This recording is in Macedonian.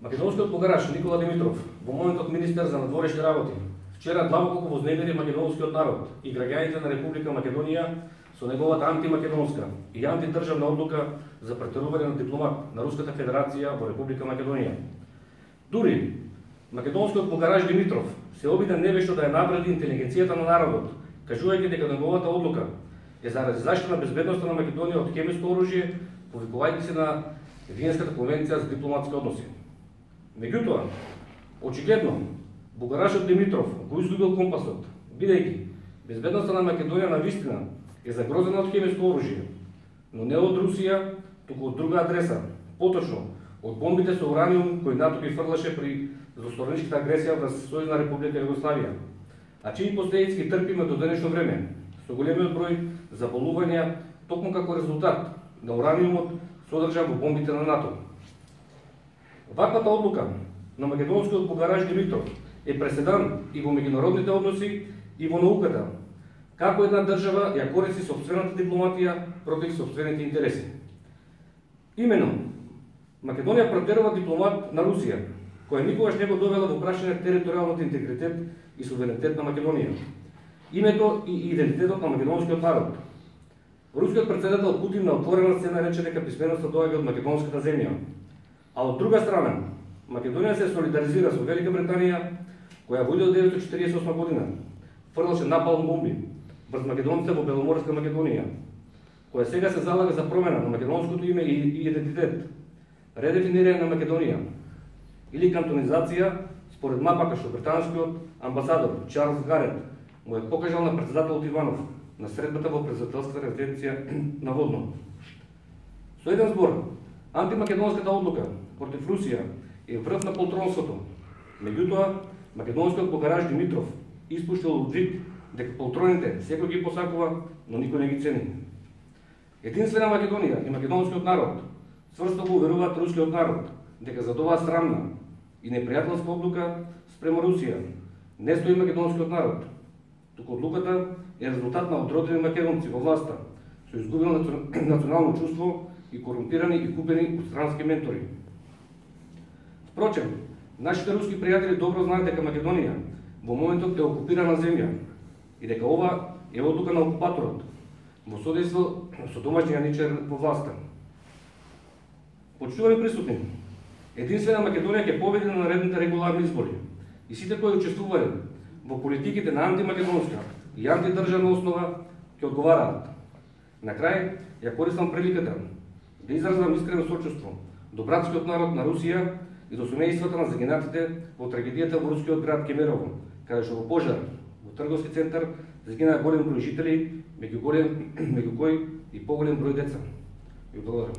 Македонскиот погараш Никола Димитров, во моментот министер за надворешни работи, вчера длабоко го вознемири македонскиот народ и граѓаните на Република Македонија со неговата антимакедонска и антидржавна одлука за претерување на дипломат на Руската Федерација во Република Македонија. Дури македонскиот погараш Димитров се обиде невешто да ја навреди интелигенцијата на народот, кажувајќи дека неговата одлука е заради заштита на безбедноста на Македонија од хемиско оружје, повикувајќи се на Виенската конвенција за дипломатски односи. Меѓутоа, очигледно, бугарашот Димитров го изгубил компасот, бидејќи безбедноста на Македонија навистина е загрозена од хемиско оружје, но не од Русија, туку од друга адреса, поточно од бомбите со ураниум кои НАТО ги фрлаше при злостороничката агресија во Сојузна Република Југославија, а чии последици ги трпиме до денешно време, со големиот број заболувања токму како резултат на ураниумот содржан во бомбите на НАТО. Ваквата одлука на македонскиот бугараш Димитров е преседан и во меѓународните односи и во науката, како една држава ја користи сопствената дипломатија против сопствените интереси. Имено, Македонија претерува дипломат на Русија, која никогаш не го довела во прашање територијалниот интегритет и суверенитет на Македонија, името и идентитетот на македонскиот народ. Рускиот претседател Путин на отворена сцена рече дека писменоста доаѓа од македонската земја, а од друга страна, Македонија се солидаризира со Велика Британија, која во 1948 година фрлаше напалм бомби врз македонците во Беломорска Македонија, која сега се залага за промена на македонското име и идентитет, редефинирање на Македонија или кантонизација според мапата што британскиот амбасадор Чарлс Гарет му е покажал на претседателот Иванов на средбата во претседателската резиденција на Водно. Со еден збор, антимакедонската одлука против Русија е врв на полтронството. Меѓутоа, македонскиот бугараш Димитров испуштил вид дека полтроните секој ги посакува, но никој не ги цени. Единствена Македонија и македонскиот народ цврсто го уверуваат рускиот народ дека за оваа срамна и непријателска одлука спрема Русија не стои македонскиот народ, туку одлуката е резултат на одродени македонци во власта со изгубено национално чувство и корумпирани и купени од странски ментори. Впрочем, нашите руски пријатели добро знаат дека Македонија во моментот е окупирана земја и дека ова е одлука на окупаторот во содейство со домашниот ничер во власта. Почитувани присутни, единствена Македонија ќе победи на наредните регуларни избори и сите кои учествувале во политиките на антимакедонска и антидржавна основа ќе одговараат. На крај, ја користам приликата да изразам искрено сочувство до братскиот народ на Русија и до семејствата на загинатите во трагедијата во рускиот град Кемерово, каде што во пожар во трговски центар загинаа голем број жители, меѓу кои и поголем број деца. Ви благодарам.